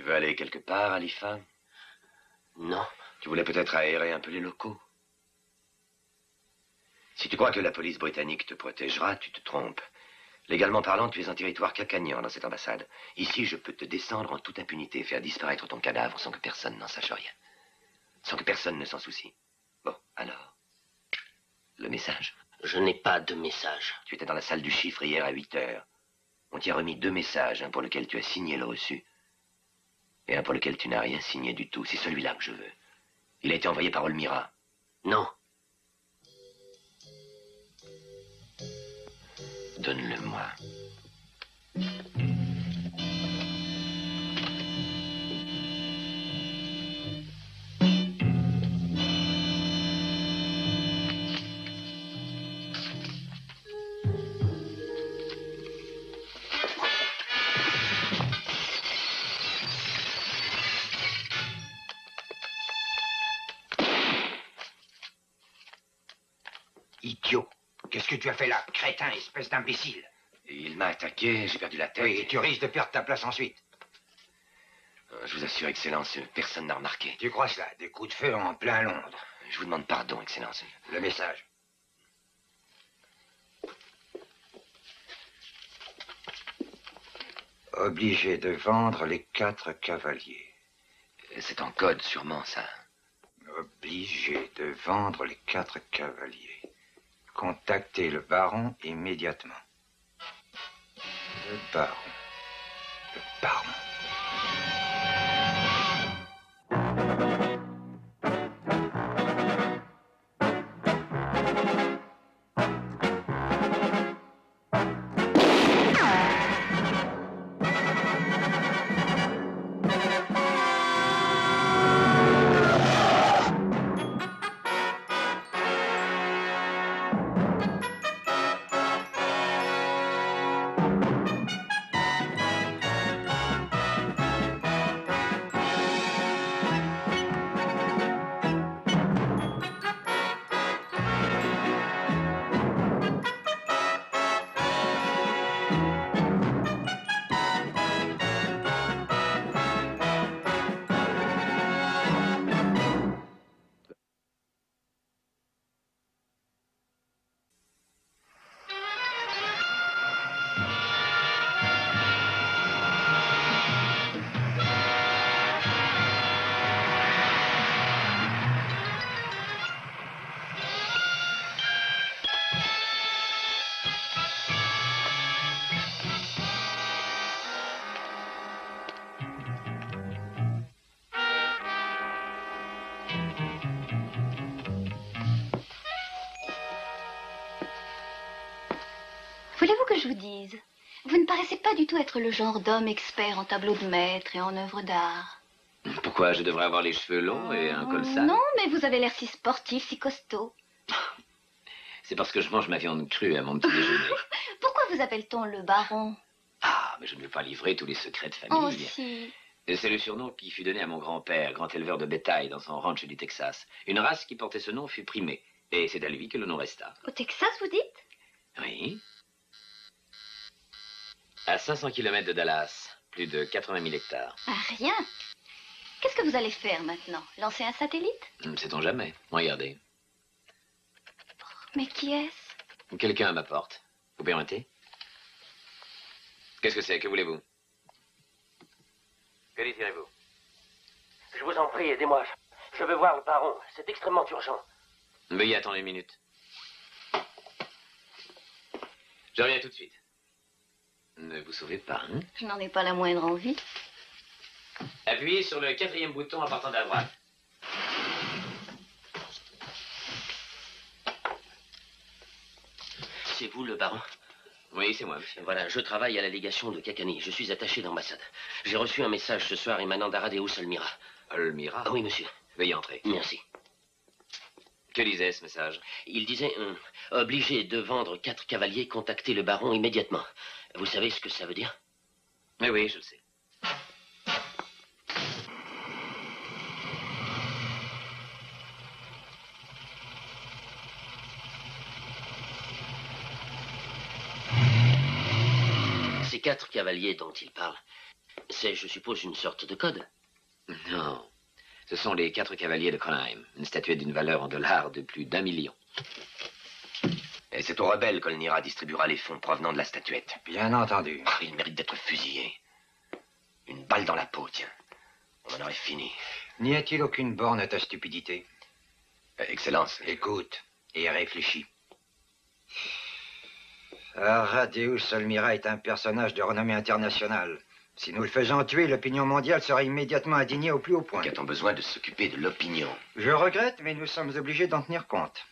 veux aller quelque part, Alifa? Non. Tu voulais peut-être aérer un peu les locaux. Si tu crois que la police britannique te protégera, tu te trompes. Légalement parlant, tu es en territoire cacagnant dans cette ambassade. Ici, je peux te descendre en toute impunité et faire disparaître ton cadavre sans que personne n'en sache rien. Sans que personne ne s'en soucie. Bon, alors. Le message? Je n'ai pas de message. Tu étais dans la salle du chiffre hier à 8 heures. On t'y a remis 2 messages, un pour lequel tu as signé le reçu et un pour lequel tu n'as rien signé du tout. C'est celui-là que je veux. Il a été envoyé par Olmira. Non. Donne-le-moi. Idiot. Qu'est-ce que tu as fait là, crétin, espèce d'imbécile? Il m'a attaqué, j'ai perdu la tête. Oui, et tu risques de perdre ta place ensuite. Je vous assure, Excellence, personne n'a remarqué. Tu crois cela? Des coups de feu en plein Londres. Je vous demande pardon, Excellence. Le message. Obligé de vendre les 4 cavaliers. C'est en code, sûrement, ça. Obligé de vendre les 4 cavaliers. Contactez le baron immédiatement. Le baron. Le baron. Voulez-vous que je vous dise? Vous ne paraissez pas du tout être le genre d'homme expert en tableaux de maître et en œuvres d'art. Pourquoi je devrais avoir les cheveux longs et un col sale? Non, mais vous avez l'air si sportif, si costaud. C'est parce que je mange ma viande crue à mon petit déjeuner. Pourquoi vous appelle-t-on le baron? Ah, mais je ne veux pas livrer tous les secrets de famille. Oh, si. C'est le surnom qui fut donné à mon grand-père, grand éleveur de bétail dans son ranch du Texas. Une race qui portait ce nom fut primée. Et c'est à lui que le nom resta. Au Texas, vous dites? Oui. À 500 km de Dallas, plus de 80 000 hectares. Ah, rien. Qu'est-ce que vous allez faire maintenant? Lancer un satellite? Sait-on jamais. Regardez. Mais qui est-ce? Quelqu'un à ma porte. Vous permettez? Qu'est-ce que c'est? Que voulez-vous? Que désirez-vous? Je vous en prie, aidez-moi. Je veux voir le baron. C'est extrêmement urgent. Veuillez attendre une minute. Je reviens tout de suite. Ne vous sauvez pas, hein? Je n'en ai pas la moindre envie. Appuyez sur le 4e bouton en partant de la droite. C'est vous, le baron? Oui, c'est moi, monsieur. Voilà, je travaille à la légation de Kakani. Je suis attaché d'ambassade. J'ai reçu un message ce soir émanant d'Aradeus Olmira. Olmira? Ah oui, monsieur. Veuillez entrer. Merci. Que disait ce message? Il disait, obligé de vendre 4 cavaliers, contactez le baron immédiatement. Vous savez ce que ça veut dire? Oui, oui, je le sais. Ces 4 cavaliers dont il parle, C'est, je suppose, une sorte de code. Non. Ce sont les 4 cavaliers de Kronheim. Une statuette d'une valeur en dollars de plus d'1 million. Et c'est aux rebelles qu'Olmira distribuera les fonds provenant de la statuette. Bien entendu. Ah, il mérite d'être fusillé. Une balle dans la peau, tiens. On en aurait fini. N'y a-t-il aucune borne à ta stupidité? Excellence. Écoute et réfléchis. Aradeus Olmira est un personnage de renommée internationale. Si nous le faisons tuer, l'opinion mondiale sera immédiatement indignée au plus haut point. Qu'a-t-on besoin de s'occuper de l'opinion? Je regrette, mais nous sommes obligés d'en tenir compte.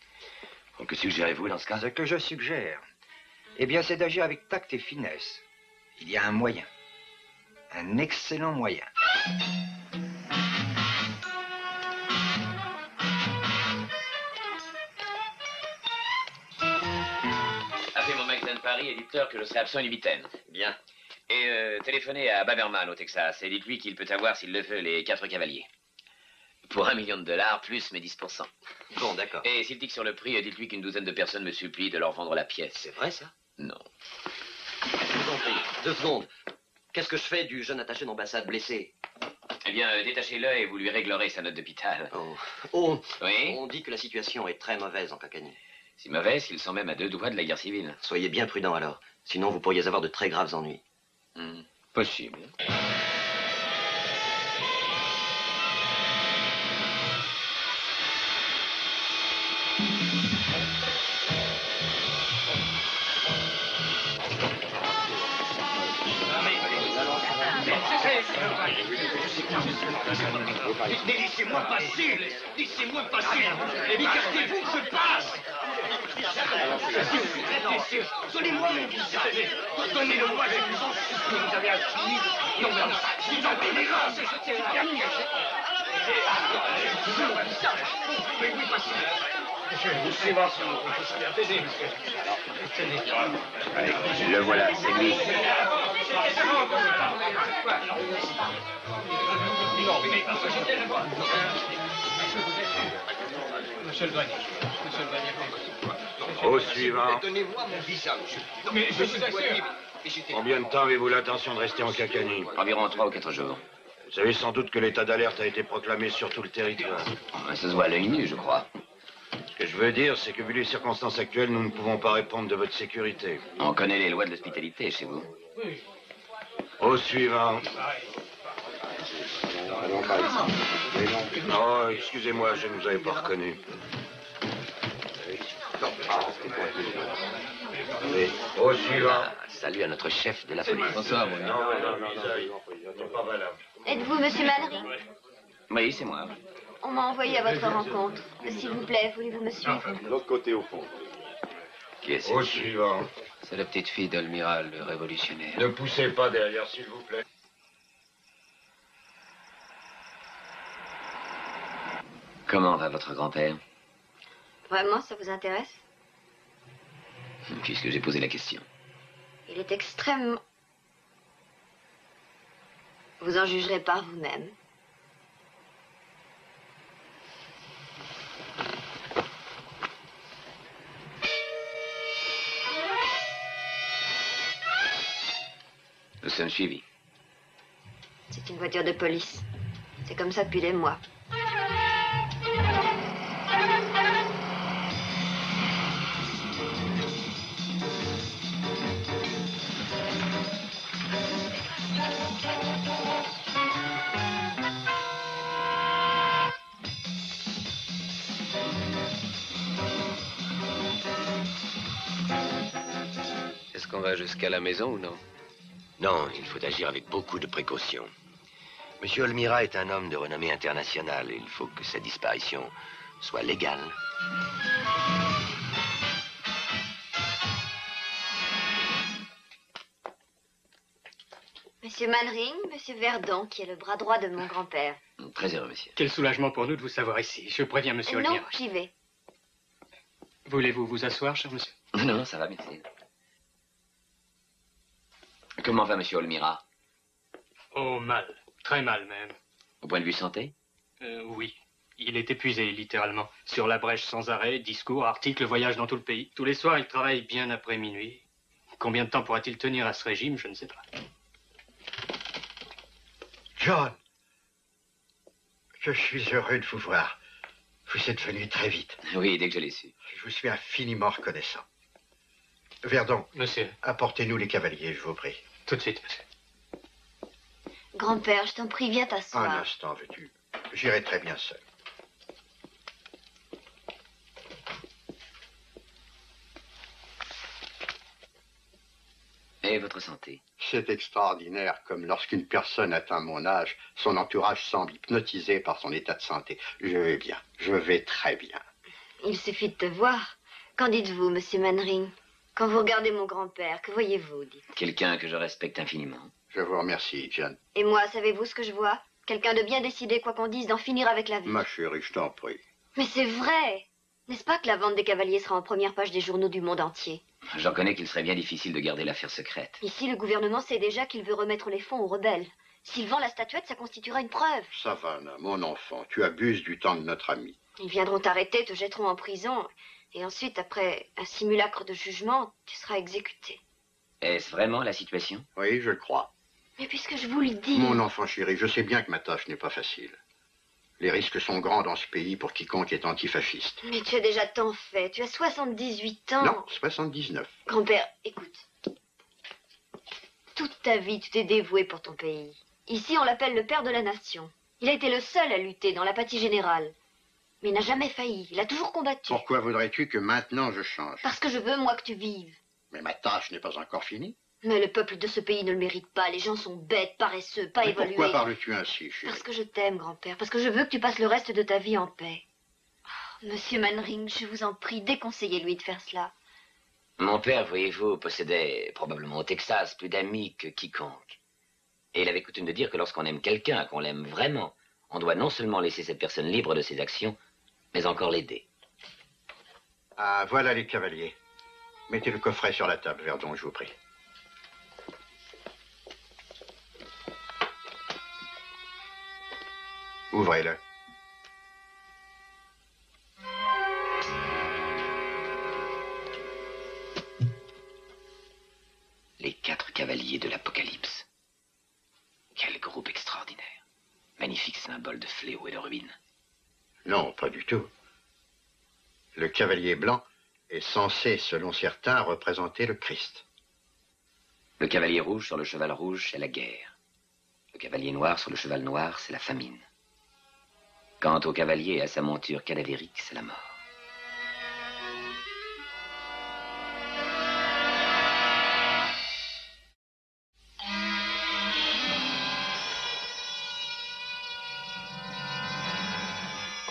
Donc, que suggérez-vous dans ce cas? Ce que je suggère, eh bien, c'est d'agir avec tact et finesse. Il y a un moyen. Un excellent moyen. Appelez mon magasin de Paris et dites-leur que je serai absent unibitaine. Bien. Et téléphonez à Baberman au Texas et dites-lui qu'il peut avoir, s'il le veut, les 4 cavaliers. Pour $1 million, plus mes 10%. Bon, d'accord. Et s'il tique sur le prix, dites-lui qu'une douzaine de personnes me supplient de leur vendre la pièce. C'est vrai, ça? Non. Je vous en prie. 2 secondes. Qu'est-ce que je fais du jeune attaché d'ambassade blessé? Eh bien, détachez-le et vous lui réglerez sa note d'hôpital. Oh, Oui? on dit que la situation est très mauvaise en Cacanie. Si mauvais, ils sont même à 2 doigts de la guerre civile. Soyez bien prudent alors. Sinon, vous pourriez avoir de très graves ennuis. Possible. Mais laissez-moi passer! Laissez-moi passer! Écartez-vous, que je passe! Donnez-moi mon visage! Donnez-le-moi, je vous en supplie! Vous avez un fini? Non, mais vous en donnez un! C'est terminé! Mais oui, passez! Je vous subventionne, il faut se faire baiser, monsieur. Tenez. Le voilà, c'est lui. Monsieur le douanier. Monsieur le douanier. Au suivant. Donnez-moi mon visage. Mais je vous assure. Combien de temps avez-vous l'intention de rester en Cacanie? Environ 3 ou 4 jours. Vous savez sans doute que l'état d'alerte a été proclamé sur tout le territoire. Ça se voit à l'œil nu, je crois. Ce que je veux dire, c'est que vu les circonstances actuelles, nous ne pouvons pas répondre de votre sécurité. On connaît les lois de l'hospitalité chez vous. Au suivant. Oh, excusez-moi, je ne vous avais pas reconnu. Au suivant. Ah, salut à notre chef de la police. Bonsoir, mon non, pas valable. Êtes-vous Monsieur Mallory? Oui, c'est moi. On m'a envoyé à votre rencontre. S'il vous plaît, voulez-vous me suivre? De l'autre côté, au fond. Qui est-ce? Au suivant. C'est la petite fille d'Olmira, le révolutionnaire. Ne poussez pas derrière, s'il vous plaît. Comment va votre grand-père? Vraiment, ça vous intéresse? Puisque j'ai posé la question. Il est extrêmement... Vous en jugerez par vous-même. Nous sommes suivis. C'est une voiture de police. C'est comme ça depuis des mois. Est-ce qu'on va jusqu'à la maison ou non? Non, il faut agir avec beaucoup de précaution. Monsieur Olmira est un homme de renommée internationale et il faut que sa disparition soit légale. Monsieur Malring, Monsieur Verdon, qui est le bras droit de mon grand-père. Très heureux, monsieur. Quel soulagement pour nous de vous savoir ici. Je préviens monsieur Non, Olmira. j'y vais. Voulez-vous vous asseoir, cher monsieur? Non, ça va, merci. Comment va monsieur Olmira? Oh, mal. Très mal, même. Au point de vue santé? Oui. Il est épuisé, littéralement. Sur la brèche sans arrêt, discours, articles, voyage dans tout le pays. Tous les soirs, il travaille bien après minuit. Combien de temps pourra-t-il tenir à ce régime, je ne sais pas. John, je suis heureux de vous voir. Vous êtes venu très vite. Oui, dès que je l'ai su. Je vous suis infiniment reconnaissant. Verdon, monsieur, apportez-nous les cavaliers, je vous prie. tout de suite, monsieur. Grand-père, je t'en prie, viens t'asseoir. Un instant, veux-tu? J'irai très bien seul. Et votre santé? C'est extraordinaire, comme lorsqu'une personne atteint mon âge, son entourage semble hypnotisé par son état de santé. Je vais bien, je vais très bien. Il suffit de te voir. Qu'en dites-vous, monsieur Mannering? Quand vous regardez mon grand-père, que voyez-vous, dites? Quelqu'un que je respecte infiniment. Je vous remercie, John. Et moi, savez-vous ce que je vois? Quelqu'un de bien décidé, quoi qu'on dise, d'en finir avec la vie. Ma chérie, je t'en prie. Mais c'est vrai! N'est-ce pas que la vente des cavaliers sera en première page des journaux du monde entier? J'en connais qu'il serait bien difficile de garder l'affaire secrète. Ici, le gouvernement sait déjà qu'il veut remettre les fonds aux rebelles. S'il vend la statuette, ça constituera une preuve. Savannah, mon enfant, tu abuses du temps de notre ami. Ils viendront t'arrêter, te jetteront en prison. Et ensuite, après un simulacre de jugement, tu seras exécuté. Est-ce vraiment la situation? Oui, je le crois. Mais puisque je vous le dis... Mon enfant chéri, je sais bien que ma tâche n'est pas facile. Les risques sont grands dans ce pays pour quiconque est antifasciste. Mais tu as déjà tant fait. Tu as 78 ans. Non, 79. Grand-père, écoute. Toute ta vie, tu t'es dévoué pour ton pays. Ici, on l'appelle le père de la nation. Il a été le seul à lutter dans l'apathie générale. Mais il n'a jamais failli. Il a toujours combattu. Pourquoi voudrais-tu que maintenant je change? Parce que je veux, moi, que tu vives. Mais ma tâche n'est pas encore finie. Mais le peuple de ce pays ne le mérite pas. Les gens sont bêtes, paresseux, pas Mais évolués. pourquoi parles-tu ainsi, chérie? Parce que je t'aime, grand-père. Parce que je veux que tu passes le reste de ta vie en paix. Oh, monsieur Mannering, je vous en prie, déconseillez-lui de faire cela. Mon père, voyez-vous, possédait probablement au Texas plus d'amis que quiconque. Et il avait coutume de dire que lorsqu'on aime quelqu'un, qu'on l'aime vraiment, on doit non seulement laisser cette personne libre de ses actions, mais encore l'aider. Ah, voilà les cavaliers. Mettez le coffret sur la table, Verdon, je vous prie. Ouvrez-le. Les 4 cavaliers de l'Apocalypse. Quel groupe extraordinaire. Magnifique symbole de fléau et de ruine. Non, pas du tout. Le cavalier blanc est censé, selon certains, représenter le Christ. Le cavalier rouge sur le cheval rouge, c'est la guerre. Le cavalier noir sur le cheval noir, c'est la famine. Quant au cavalier et à sa monture cadavérique, c'est la mort.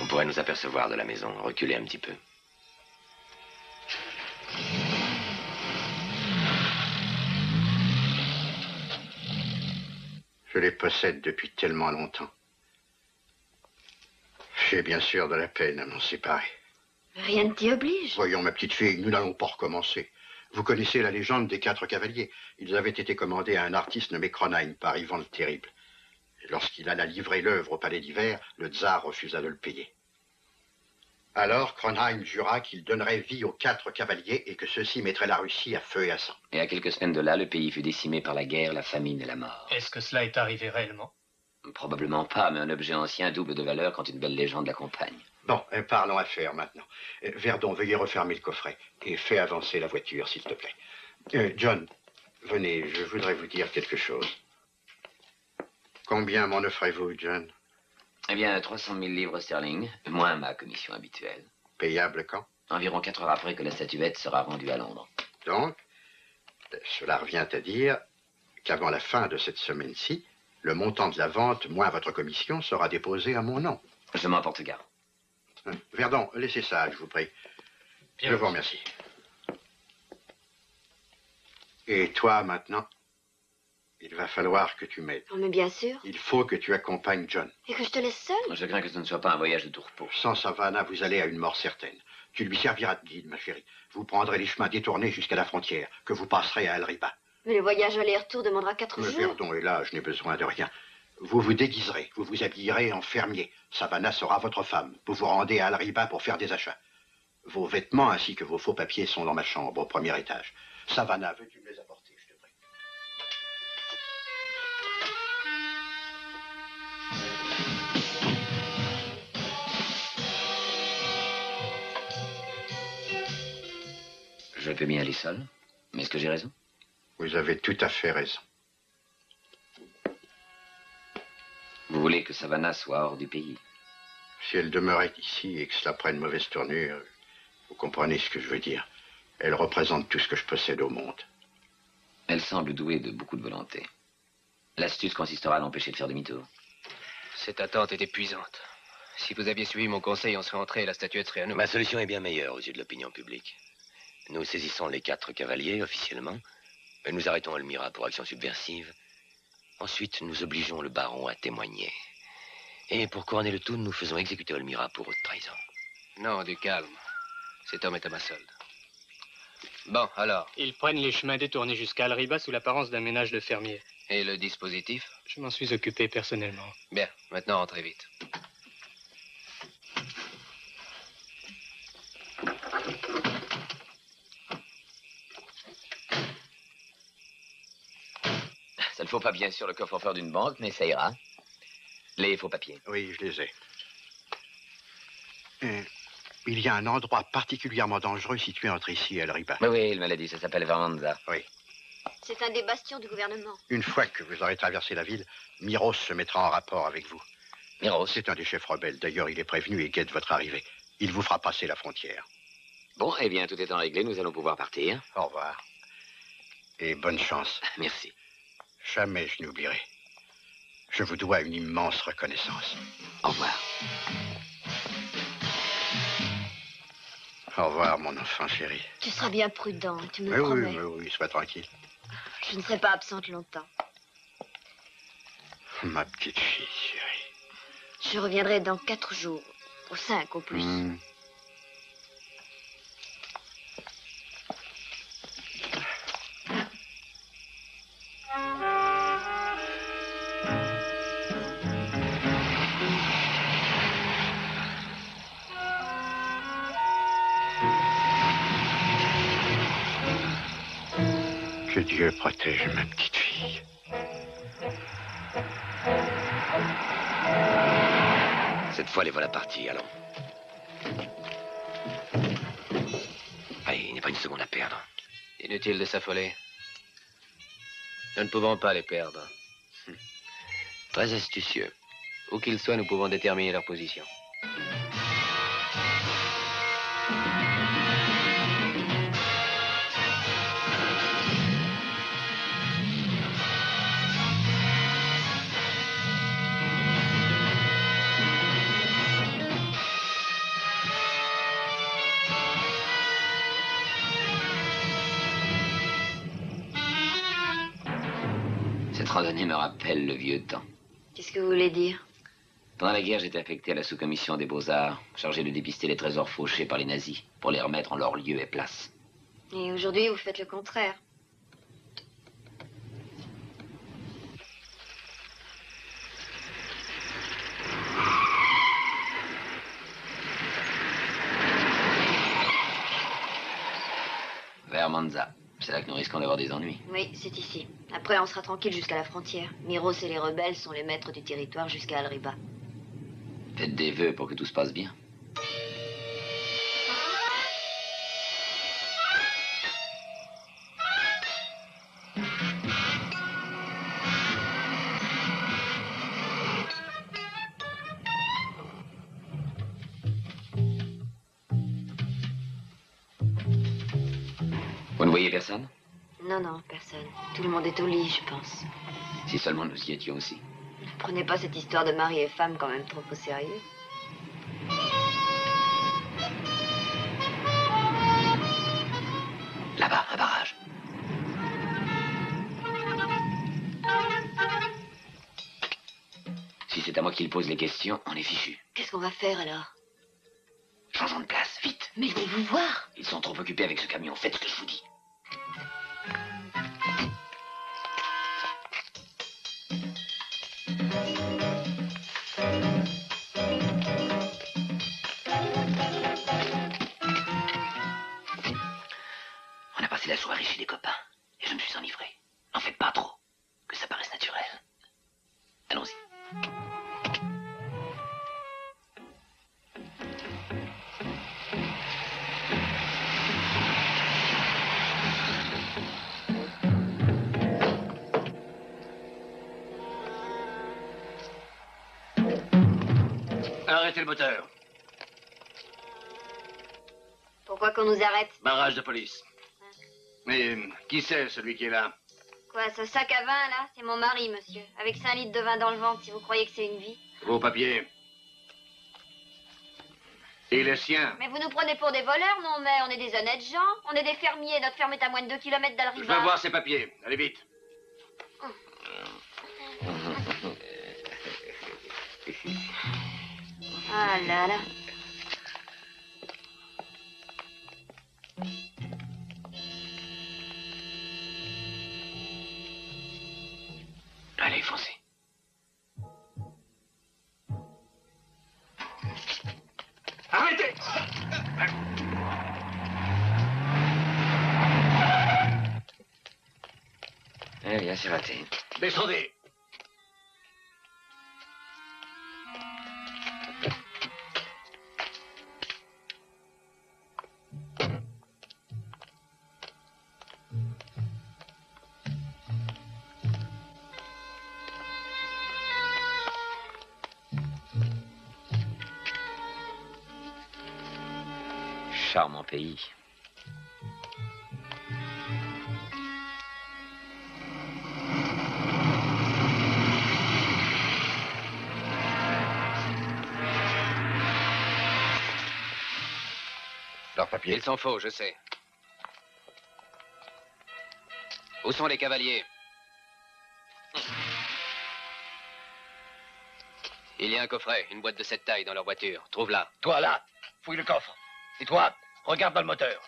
On pourrait nous apercevoir de la maison. Reculer un petit peu. Je les possède depuis tellement longtemps. J'ai bien sûr de la peine à m'en séparer. Rien ne t'y oblige. Voyons, ma petite fille, nous n'allons pas recommencer. Vous connaissez la légende des 4 cavaliers. Ils avaient été commandés à un artiste nommé Kronheim par Ivan le Terrible. Et lorsqu'il alla livrer l'œuvre au palais d'hiver, le tsar refusa de le payer. Alors, Kronheim jura qu'il donnerait vie aux 4 cavaliers et que ceux-ci mettraient la Russie à feu et à sang. Et à quelques semaines de là, le pays fut décimé par la guerre, la famine et la mort. Est-ce que cela est arrivé réellement? Probablement pas, mais un objet ancien double de valeur quand une belle légende l'accompagne. Bon, parlons affaires maintenant. Verdon, veuillez refermer le coffret et fais avancer la voiture, s'il te plaît. John, venez, je voudrais vous dire quelque chose. Combien m'en offrez-vous, John? Eh bien, 300 000 livres sterling, moins ma commission habituelle. Payable quand? Environ 4 heures après que la statuette sera rendue à Londres. Donc, cela revient à dire qu'avant la fin de cette semaine-ci, le montant de la vente, moins votre commission, sera déposé à mon nom. Je m'en porte garde. Verdon, laissez ça, je vous prie. Bien. Je vous remercie. Et toi, maintenant, il va falloir que tu m'aides. Oh, mais bien sûr. Il faut que tu accompagnes John. Et que je te laisse seule? Je crains que ce ne soit pas un voyage de tourpeau. Sans Savannah, vous allez à une mort certaine. Tu lui serviras de guide, ma chérie. Vous prendrez les chemins détournés jusqu'à la frontière, que vous passerez à El Riba. Mais le voyage aller-retour demandera 4 jours. Verdon est là, je n'ai besoin de rien. Vous vous déguiserez, vous vous habillerez en fermier. Savannah sera votre femme. Vous vous rendez à El Riba pour faire des achats. Vos vêtements ainsi que vos faux papiers sont dans ma chambre au premier étage. Savannah, veux-tu me les apporter, je te prie? Je peux bien aller seul. Mais est-ce que j'ai raison? Vous avez tout à fait raison. Vous voulez que Savannah soit hors du pays? Si elle demeurait ici et que cela prenne mauvaise tournure, vous comprenez ce que je veux dire. Elle représente tout ce que je possède au monde. Elle semble douée de beaucoup de volonté. L'astuce consistera à l'empêcher de faire demi-tour. Cette attente est épuisante. Si vous aviez suivi mon conseil, on serait entré et la statuette serait à nous. Ma solution est bien meilleure aux yeux de l'opinion publique. Nous saisissons les 4 cavaliers officiellement. Nous arrêtons Elmira pour action subversive. Ensuite, nous obligeons le baron à témoigner. Et pour couronner le tout, nous faisons exécuter Elmira pour haute trahison. Non, du calme. Cet homme est à ma solde. Bon, alors. Ils prennent les chemins détournés jusqu'à Alriba sous l'apparence d'un ménage de fermiers. Et le dispositif? Je m'en suis occupé personnellement. Bien, maintenant rentrez vite. Ça ne faut pas bien sûr le coffre-fort d'une banque, mais ça ira. Les faux papiers. Oui, je les ai. Il y a un endroit particulièrement dangereux situé entre ici et Alriba. Oui, il me l'a dit, ça s'appelle Vermanza. Oui. C'est un des bastions du gouvernement. Une fois que vous aurez traversé la ville, Miros se mettra en rapport avec vous. Miros? C'est un des chefs rebelles. D'ailleurs, il est prévenu et guette votre arrivée. Il vous fera passer la frontière. Bon, eh bien, tout étant réglé, nous allons pouvoir partir. Au revoir. Et bonne chance. Merci. Jamais je n'oublierai. Je vous dois une immense reconnaissance. Au revoir. Au revoir, mon enfant chéri. Tu seras bien prudent, tu me Oui, promets. oui, sois tranquille. Je ne serai pas absente longtemps. Ma petite fille chérie. Je reviendrai dans 4 jours, ou 5 au plus. Que Dieu protège ma petite fille. Cette fois, les voilà partis, allons. Allez, il n'y a pas une seconde à perdre. Inutile de s'affoler. Nous ne pouvons pas les perdre. Très astucieux. Où qu'ils soient, nous pouvons déterminer leur position. Cette randonnée me rappelle le vieux temps. Qu'est-ce que vous voulez dire? Pendant la guerre, j'étais affecté à la sous-commission des beaux-arts, chargé de dépister les trésors fauchés par les nazis, pour les remettre en leur lieu et place. Et aujourd'hui, vous faites le contraire. Vers Monza. C'est là que nous risquons d'avoir des ennuis. Oui, c'est ici. Après, on sera tranquille jusqu'à la frontière. Miros et les rebelles sont les maîtres du territoire jusqu'à Alriba. Faites des vœux pour que tout se passe bien. Vous ne voyez personne? Non, non, personne. Tout le monde est au lit, je pense. Si seulement nous y étions aussi. Ne prenez pas cette histoire de mari et femme quand même trop au sérieux. Là-bas, un barrage. Si c'est à moi qu'il pose les questions, on est fichu. Qu'est-ce qu'on va faire alors? Changeons de place, vite. Mais ils vont vous voir. Ils sont trop occupés avec ce camion. Faites ce que je vous dis. On a passé la soirée chez des copains et je me suis enivré. N'en faites pas trop, que ça paraisse naturel. Allons-y. Arrêtez le moteur. Pourquoi qu'on nous arrête? Barrage de police. Mais qui c'est, celui qui est là? Quoi, ce sac à vin, là? C'est mon mari, monsieur. Avec 5 litres de vin dans le ventre, si vous croyez que c'est une vie. Vos papiers. Et les siens. Mais vous nous prenez pour des voleurs, non, mais on est des honnêtes gens. On est des fermiers. Notre ferme est à moins de 2 kilomètres Je veux d'Alriva. voir ces papiers. Allez vite. Ah là là. Allez, foncez. Arrêtez! Eh bien, c'est raté. Descendez. Charmant pays. Leurs papiers. Ils sont faux, je sais. Où sont les cavaliers? Il y a un coffret, une boîte de cette taille dans leur voiture. Trouve-la. Toi, là, fouille le coffre. Et toi, regarde dans le moteur.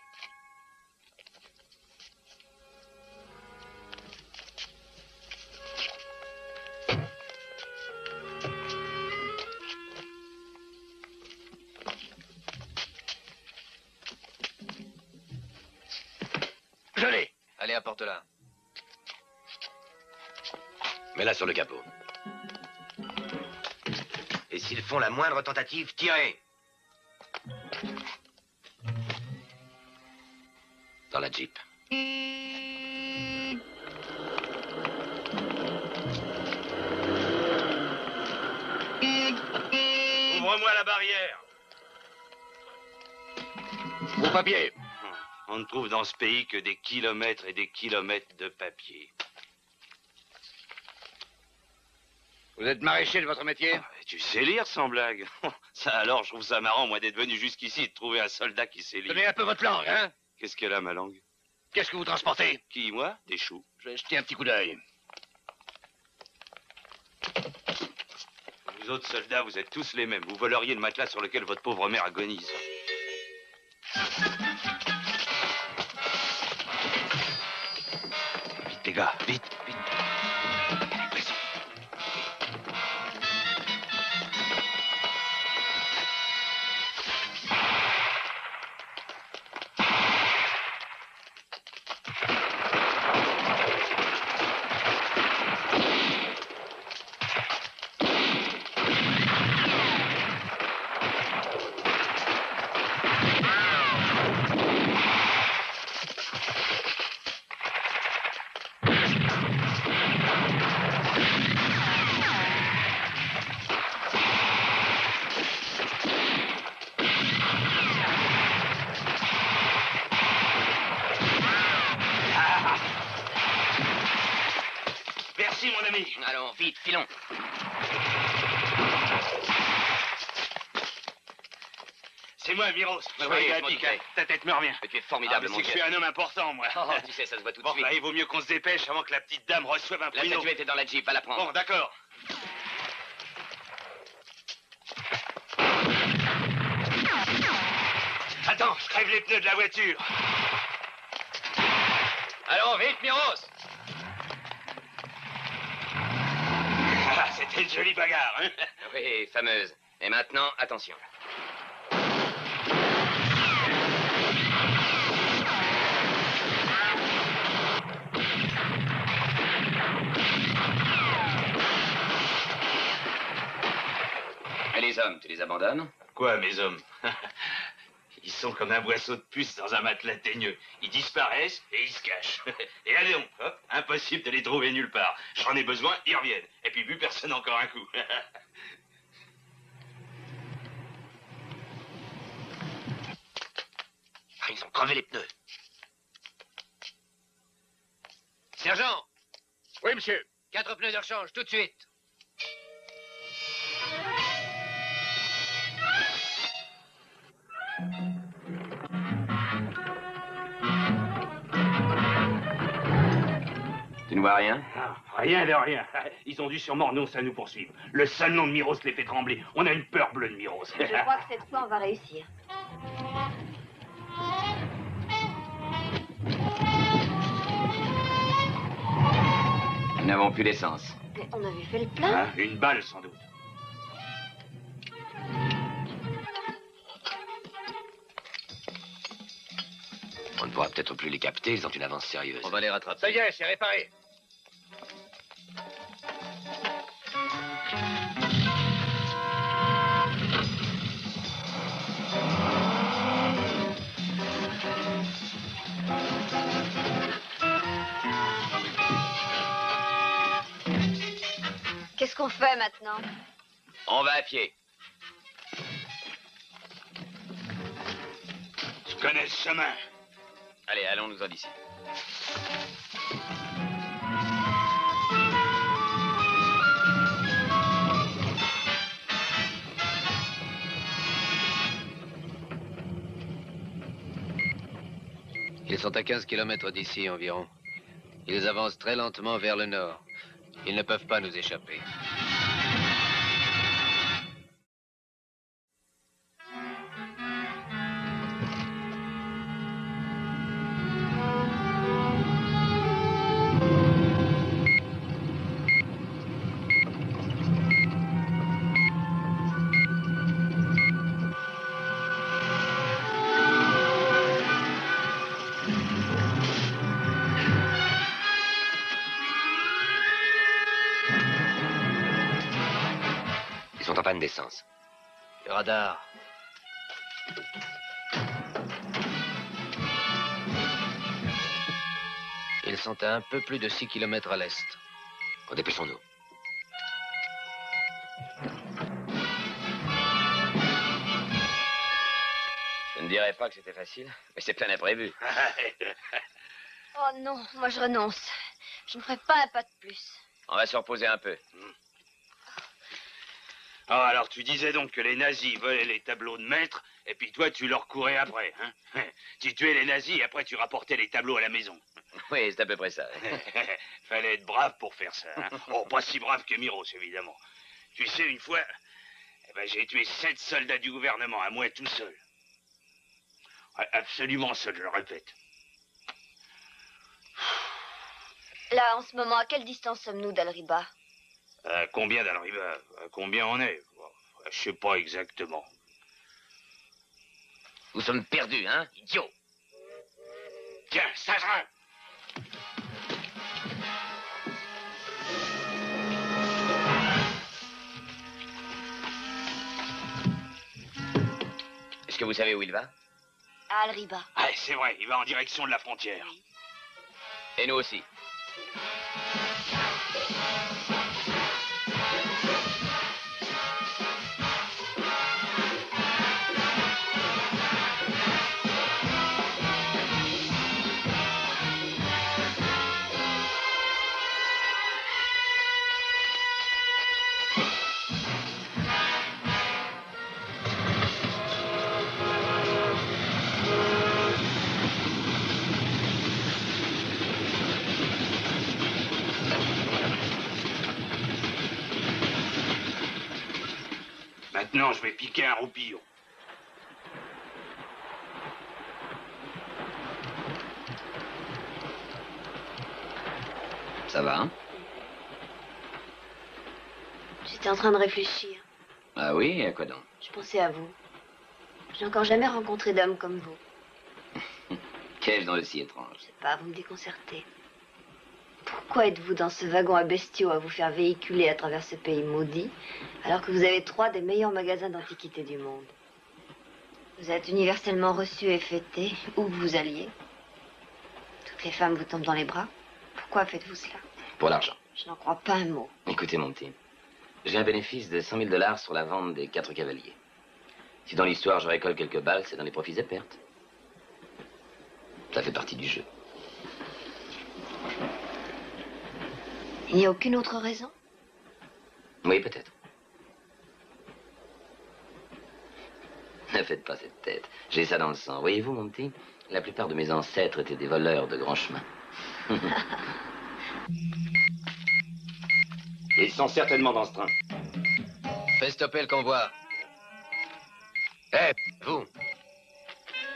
Je l'ai. Allez, apporte-la. Mets-la sur le capot. Et s'ils font la moindre tentative, tirez. Dans la Jeep. Ouvre-moi la barrière. Vos papiers. On ne trouve dans ce pays que des kilomètres et des kilomètres de papier. Vous êtes maraîcher de votre métier? Tu sais lire sans blague. Ça alors, je trouve ça marrant, moi, d'être venu jusqu'ici et de trouver un soldat qui sait lire. Donnez un peu votre langue, hein? Qu'est-ce qu'elle a, ma langue? Qu'est-ce que vous transportez? Qui, moi? Des choux. Je vais jeter un petit coup d'œil. Vous autres soldats, vous êtes tous les mêmes. Vous voleriez le matelas sur lequel votre pauvre mère agonise. Vite, les gars, vite, vite. Merci, mon ami. Allons, vite, filons. C'est moi, Miros. Oui, Soyez je à m'en pic, doutais. hein. Ta tête me revient. Mais tu es formidable, Ah, mon c'est que je Dieu. suis un homme important, moi. Oh, tu sais, ça se voit tout de Bon, suite. bah, il vaut mieux qu'on se dépêche avant que la petite dame reçoive un La pruneau. statuette est dans la Jeep, à la prendre. Bon, d'accord. Attends, je crève les pneus de la voiture. Allons, vite, Miros. Ah, c'était une jolie bagarre, hein? Oui, fameuse. Et maintenant, attention. Et les hommes, tu les abandonnes? Quoi, mes hommes? Ils sont comme un boisseau de puce dans un matelas teigneux. Ils disparaissent et ils se cachent. Et allez donc, hop, impossible de les trouver nulle part. J'en ai besoin, ils reviennent. Et puis plus personne encore un coup. Ils ont crevé les pneus. Sergent! Oui, monsieur. 4 pneus de rechange, tout de suite. Tu ne vois rien? Ah, rien de rien. Ils ont dû sûrement renoncer à nous poursuivre. Le sale nom de Miros les fait trembler. On a une peur bleue de Miros. Je crois que cette fois, on va réussir. Nous n'avons plus d'essence. Mais on avait fait le plein. Hein, une balle, sans doute. On ne pourra peut-être plus les capter, ils ont une avance sérieuse. On va les rattraper. Ça y est, c'est réparé. Qu'est-ce qu'on fait maintenant? On va à pied. Tu connais ce chemin? Allez, allons-nous-en d'ici. Ils sont à 15 km d'ici environ. Ils avancent très lentement vers le nord. Ils ne peuvent pas nous échapper. Ils sont en panne d'essence. Le radar. Ils sont à un peu plus de 6 km à l'est. Dépêchons-nous. Je ne dirais pas que c'était facile, mais c'est plein d'imprévus. Oh non, moi je renonce. Je ne ferai pas un pas de plus. On va se reposer un peu. Oh, alors tu disais donc que les nazis volaient les tableaux de maître, et puis toi tu leur courais après, hein? Tu tuais les nazis et après tu rapportais les tableaux à la maison. Oui, c'est à peu près ça. Fallait être brave pour faire ça, hein? Oh, pas si brave que Miros, évidemment. Tu sais, une fois, eh ben, j'ai tué 7 soldats du gouvernement, à moi tout seul. Ouais, absolument seul, je le répète. Là, en ce moment, à quelle distance sommes-nous d'Al-Riba? Combien d'Al-Riba? Combien on est? Je sais pas exactement. Nous sommes perdus, hein, idiot. Tiens, Sagerin! Est-ce que vous savez où il va? À Al-Riba. Ah, c'est vrai, il va en direction de la frontière. Et nous aussi. Maintenant, je vais piquer un roupillon. Ça va, hein? J'étais en train de réfléchir. Ah oui, à quoi donc? Je pensais à vous. Je n'ai encore jamais rencontré d'homme comme vous. Qu'ai-je dans le si étrange? Je sais pas, vous me déconcertez. Pourquoi êtes-vous dans ce wagon à bestiaux à vous faire véhiculer à travers ce pays maudit, alors que vous avez 3 des meilleurs magasins d'antiquités du monde? Vous êtes universellement reçu et fêté, où que vous alliez. Toutes les femmes vous tombent dans les bras. Pourquoi faites-vous cela? Pour l'argent. Je n'en crois pas un mot. Écoutez, mon petit. J'ai un bénéfice de 100 000 $ sur la vente des 4 cavaliers. Si dans l'histoire je récolte quelques balles, c'est dans les profits et pertes. Ça fait partie du jeu. Il n'y a aucune autre raison? Oui, peut-être. Ne faites pas cette tête. J'ai ça dans le sang. Voyez-vous, mon petit, la plupart de mes ancêtres étaient des voleurs de grands chemins. Ils sont certainement dans ce train. Fais stopper le convoi. Hé, vous!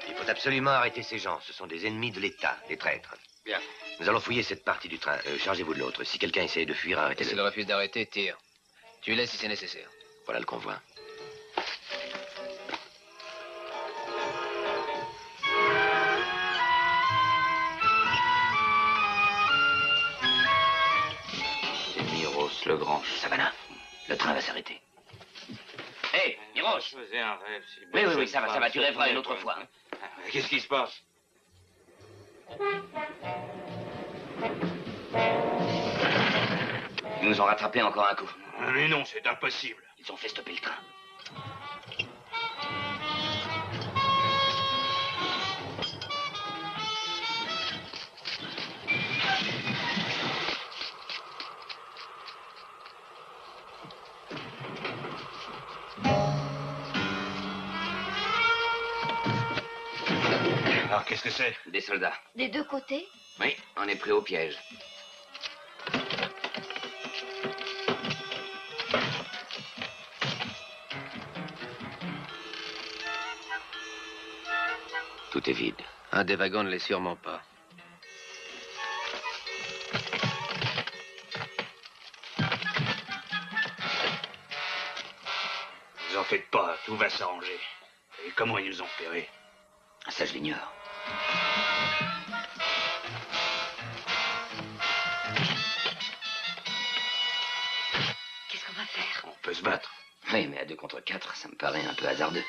Il faut absolument arrêter ces gens. Ce sont des ennemis de l'État, des traîtres. Bien. Nous allons fouiller cette partie du train. Chargez-vous de l'autre. Si quelqu'un essaie de fuir, Et arrêtez-le. s'il refuse d'arrêter, tire. Tu laisses si c'est nécessaire. Voilà le convoi. C'est Miros le Grand. Savannah, le train va s'arrêter. Hé, Miros! Je faisais un rêve. Si Oui, ça va, tu rêveras une autre fois. Qu'est-ce qui se passe? Ils nous ont rattrapé encore un coup. Mais non, c'est impossible. Ils ont fait stopper le train. Alors, qu'est-ce que c'est? Des soldats. Des deux côtés? Oui, on est pris au piège. Tout est vide. Un des wagons ne l'est sûrement pas. Vous en faites pas, tout va s'arranger. Et comment ils nous ont repérés? Ça, je l'ignore. Qu'est-ce qu'on va faire? On peut se battre. Oui, mais à 2 contre 4, ça me paraît un peu hasardeux.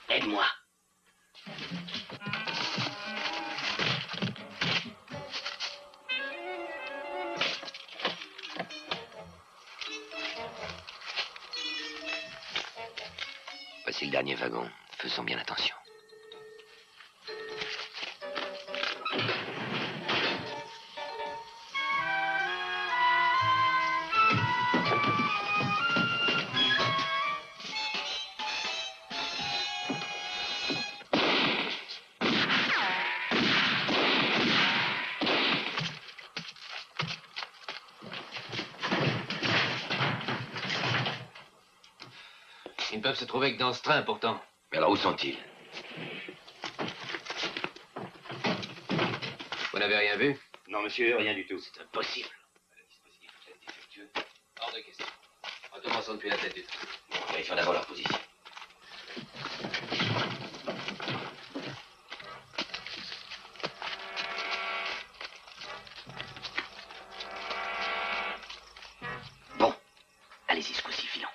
Aide-moi. Voici le dernier wagon. Faisons bien attention. Ils ne peuvent se trouver que dans ce train, pourtant. Mais alors, où sont-ils? Vous n'avez rien vu? Non, monsieur, rien du tout. C'est impossible. Hors de question. Recommençons depuis la tête du train. Bon, vérifions d'abord leur position. Bon, allez-y, ce coup-ci, filons.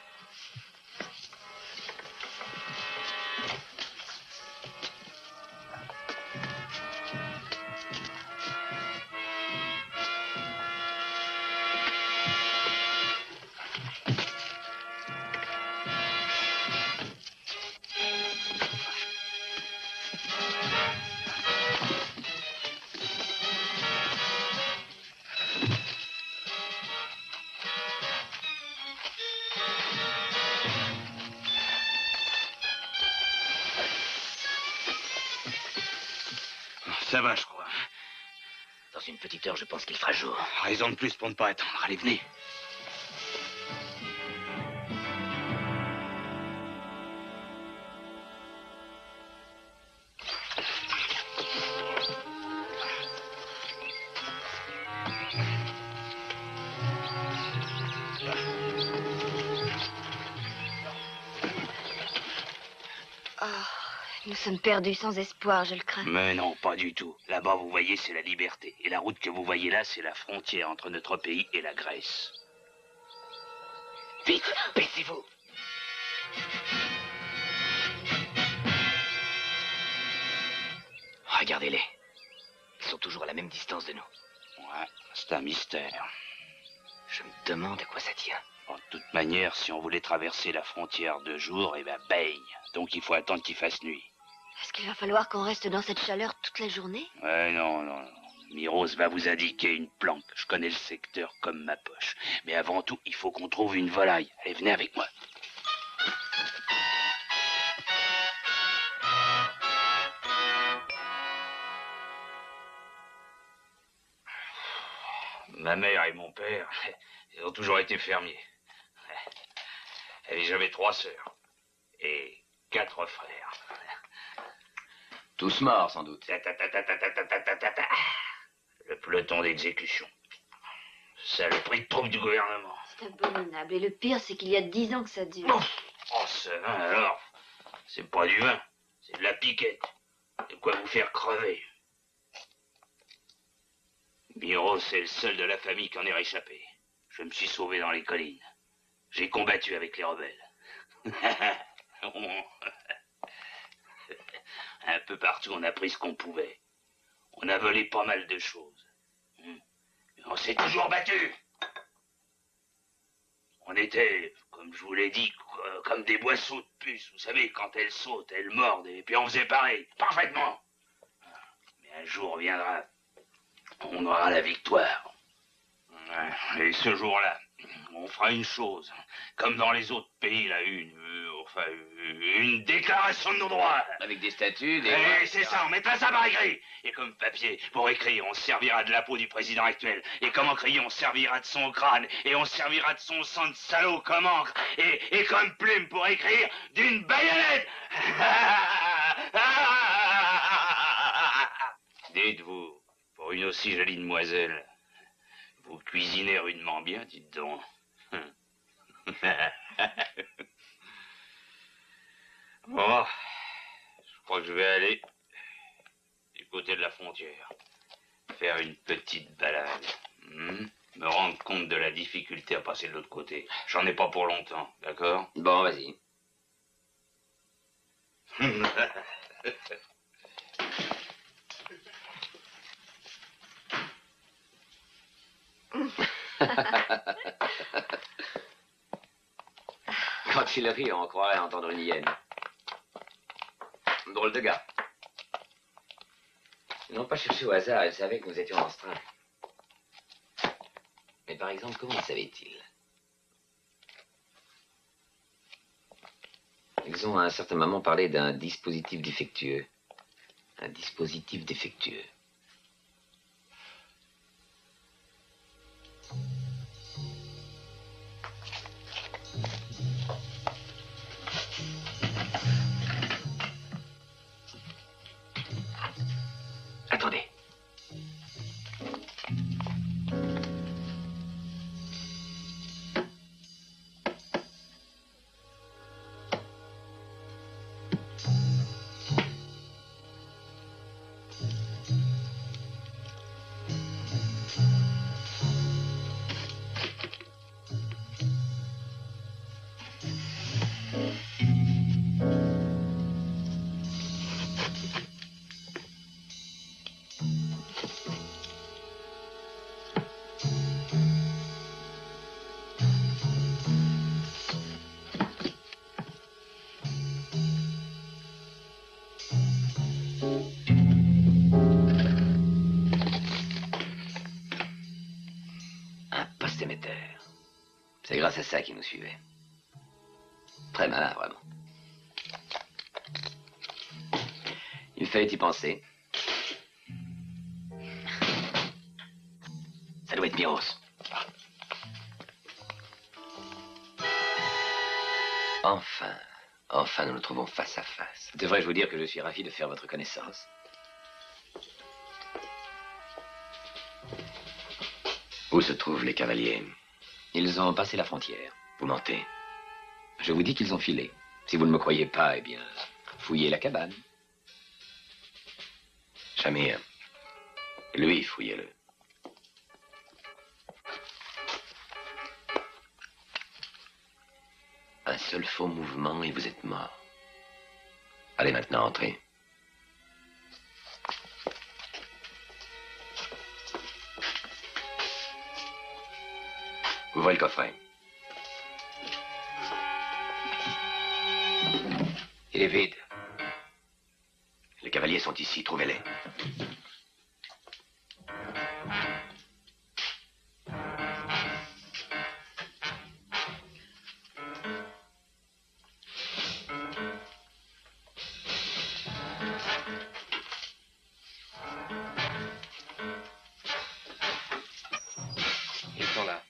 Ça va, je crois. Dans une petite heure, je pense qu'il fera jour. Raison de plus pour ne pas attendre. Allez, venez. Nous sommes perdus sans espoir, je le crains. Mais non, pas du tout. Là-bas, vous voyez, c'est la liberté. Et la route que vous voyez là, c'est la frontière entre notre pays et la Grèce. Vite, baissez-vous. Regardez-les. Ils sont toujours à la même distance de nous. Ouais, c'est un mystère. Je me demande à quoi ça tient. Bon, de toute manière, si on voulait traverser la frontière de jour, eh ben, baigne. Donc il faut attendre qu'il fasse nuit. Est-ce qu'il va falloir qu'on reste dans cette chaleur toute la journée? Ouais, non. Miros va vous indiquer une planque. Je connais le secteur comme ma poche. Mais avant tout, il faut qu'on trouve une volaille. Allez, venez avec moi. Ma mère et mon père, ils ont toujours été fermiers. Et j'avais 3 sœurs. Et 4 frères. Tous morts, sans doute. Le peloton d'exécution. Saloperie de troupe du gouvernement. C'est abominable. Et le pire, c'est qu'il y a 10 ans que ça dure. Oh, ce vin, alors. C'est pas du vin. C'est de la piquette. De quoi vous faire crever. Miros, c'est le seul de la famille qui en est réchappé. Je me suis sauvé dans les collines. J'ai combattu avec les rebelles. Un peu partout, on a pris ce qu'on pouvait. On a volé pas mal de choses. Mais on s'est toujours battu. On était, comme je vous l'ai dit, comme des boisseaux de puce. Vous savez, quand elles sautent, elles mordent, et puis on faisait pareil, parfaitement. Mais un jour viendra, on aura la victoire. Et ce jour-là, on fera une chose, comme dans les autres pays, là, une déclaration de nos droits. Avec des statuts, des... Eh, c'est ça, on mettra ça par écrit. Et comme papier, pour écrire, on se servira de la peau du président actuel. Et comme encrier, on servira de son crâne. Et on servira de son sang de salaud comme encre. Et comme plume pour écrire, d'une baïonnette. Dites-vous, pour une aussi jolie demoiselle, vous cuisinez rudement bien, dites donc. Bon, je crois que je vais aller du côté de la frontière, faire une petite balade, me rendre compte de la difficulté à passer de l'autre côté. J'en ai pas pour longtemps, d'accord? Bon, vas-y. Quand il rit, on croirait entendre une hyène. Drôle de gars. Ils n'ont pas cherché au hasard, ils savaient que nous étions en train. Mais par exemple, comment le savaient-ils? Ils ont à un certain moment parlé d'un dispositif défectueux. Un dispositif défectueux. Attendez. C'est grâce à ça qu'ils nous suivaient. Très malin, vraiment. Il fallait y penser. Ça doit être Miros. Enfin, nous nous trouvons face à face. Devrais-je vous dire que je suis ravi de faire votre connaissance? Où se trouvent les cavaliers? Ils ont passé la frontière. Vous mentez. Je vous dis qu'ils ont filé. Si vous ne me croyez pas, eh bien, fouillez la cabane. Shamir, lui, fouillez-le. Un seul faux mouvement et vous êtes mort. Allez maintenant, entrez. Ouvrez le coffret. Il est vide. Les cavaliers sont ici, trouvez-les. Ils sont là.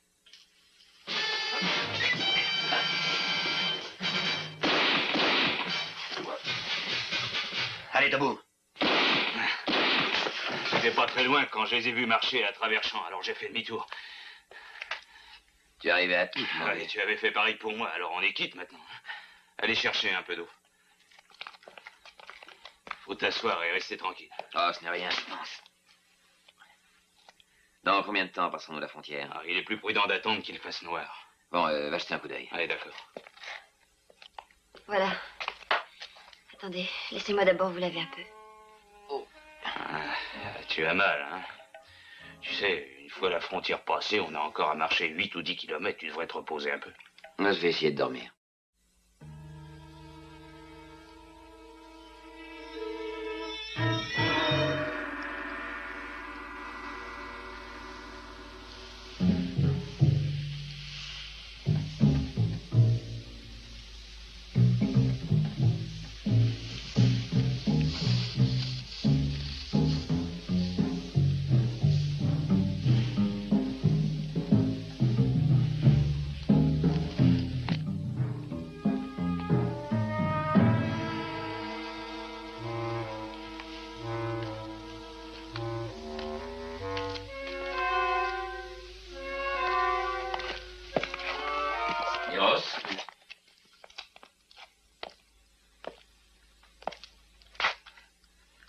Allez, debout. J'étais pas très loin quand je les ai vus marcher à travers champs, alors j'ai fait demi-tour. Tu arrivais à tout. Allez, tu avais fait pareil pour moi, alors on est quitte maintenant. Allez chercher un peu d'eau. Faut t'asseoir et rester tranquille. Oh, ce n'est rien, je pense. Dans combien de temps passerons-nous la frontière? Ah, il est plus prudent d'attendre qu'il fasse noir. Bon, va jeter un coup d'œil. Allez, d'accord. Voilà. Attendez, laissez-moi d'abord vous laver un peu. Ah, tu as mal, hein? Tu sais, une fois la frontière passée, on a encore à marcher 8 ou 10 kilomètres. Tu devrais te reposer un peu. Moi, je vais essayer de dormir.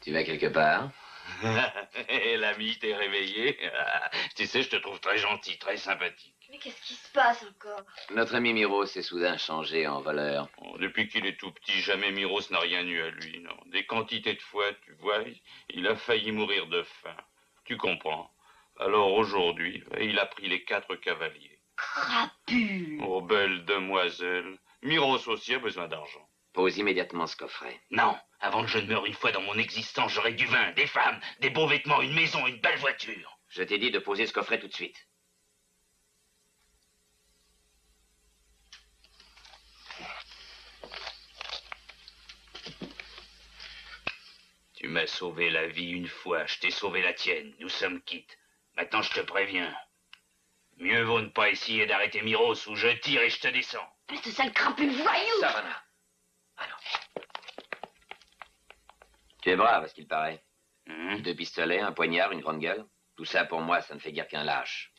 Tu vas quelque part? L'ami, t'es réveillé. Tu sais, je te trouve très gentil, très sympathique. Mais qu'est-ce qui se passe encore? Notre ami Miro s'est soudain changé en voleur. Oh, depuis qu'il est tout petit, jamais Miros n'a rien eu à lui, non. Des quantités de fois, tu vois, il a failli mourir de faim. Tu comprends? Alors aujourd'hui, il a pris les 4 cavaliers. Crapule! Oh, belle demoiselle. Miros aussi a besoin d'argent. Pose immédiatement ce coffret. Non, avant que je ne meure une fois dans mon existence, j'aurai du vin, des femmes, des beaux vêtements, une maison, une belle voiture. Je t'ai dit de poser ce coffret tout de suite. Tu m'as sauvé la vie une fois, je t'ai sauvé la tienne. Nous sommes quittes. Maintenant, je te préviens. Mieux vaut ne pas essayer d'arrêter Miros ou je tire et je te descends. Mais ce sale crapule voyou! Savannah. Alors. Tu es brave, à ce qu'il paraît. 2 pistolets, un poignard, une grande gueule. Tout ça, pour moi, ça ne fait guère qu'un lâche.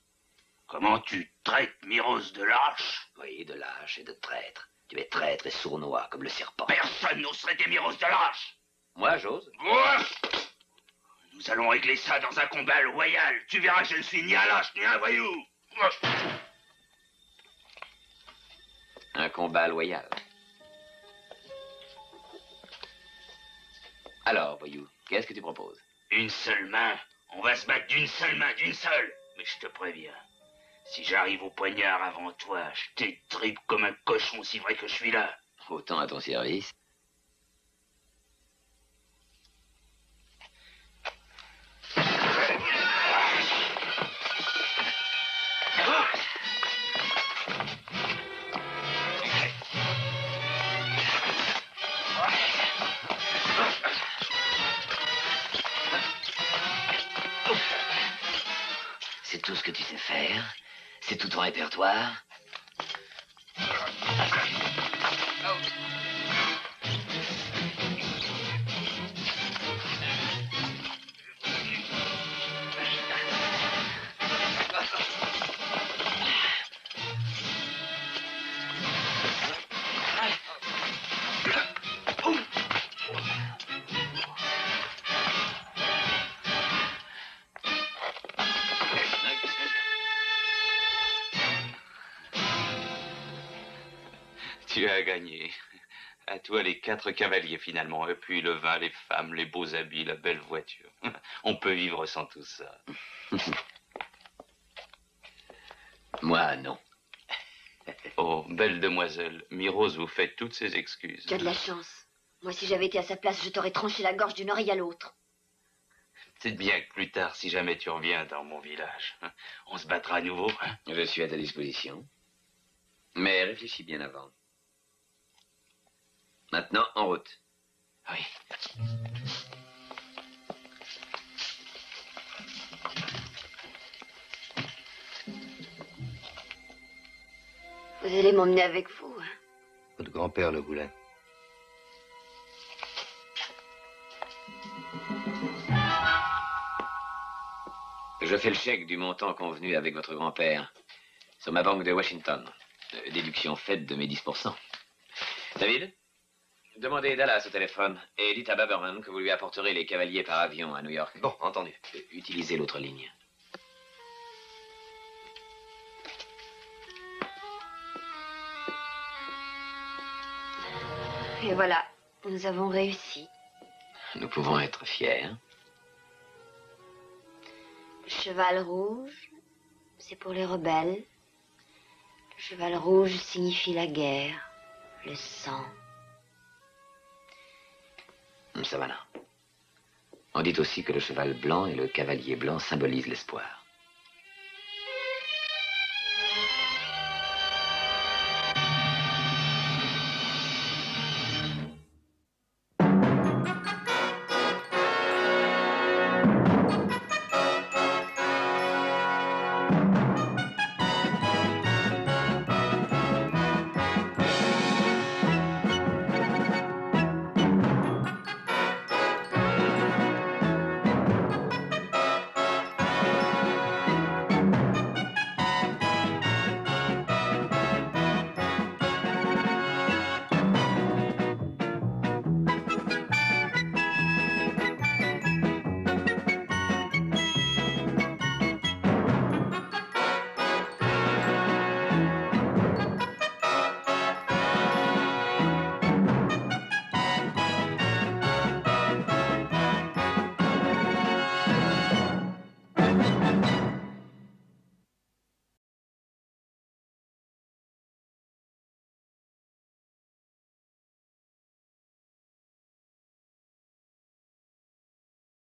Comment tu traites Miros de lâche? Oui, de lâche et de traître. Tu es traître et sournois, comme le serpent. Personne n'ose traiter Miros de lâche. Moi, j'ose. Nous allons régler ça dans un combat loyal. Tu verras que je ne suis ni un lâche, ni un voyou. Un combat loyal. Alors, voyou, qu'est-ce que tu proposes? Une seule main. On va se battre d'une seule main, d'une seule. Mais je te préviens, si j'arrive au poignard avant toi, je t'étripe comme un cochon, si vrai que je suis là. Autant à ton service. C'est tout ce que tu sais faire? C'est tout ton répertoire? Tu as gagné. À toi les 4 cavaliers finalement, et puis le vin, les femmes, les beaux habits, la belle voiture. On peut vivre sans tout ça. Moi, non. Oh, belle demoiselle, Mirose vous fait toutes ses excuses. Tu as de la chance. Moi, si j'avais été à sa place, je t'aurais tranché la gorge d'une oreille à l'autre. C'est bien que plus tard, si jamais tu reviens dans mon village, on se battra à nouveau. Je suis à ta disposition. Mais réfléchis bien avant. Maintenant, en route. Oui. Vous allez m'emmener avec vous, hein? Votre grand-père le voulait. Je fais le chèque du montant convenu avec votre grand-père sur ma banque de Washington. Déduction faite de mes 10%. David, demandez Dallas au téléphone et dites à Baberman que vous lui apporterez les cavaliers par avion à New York. Bon, entendu. Utilisez l'autre ligne. Et voilà, nous avons réussi. Nous pouvons être fiers. Le cheval rouge, c'est pour les rebelles. Le cheval rouge signifie la guerre, le sang. Savannah. On dit aussi que le cheval blanc et le cavalier blanc symbolisent l'espoir.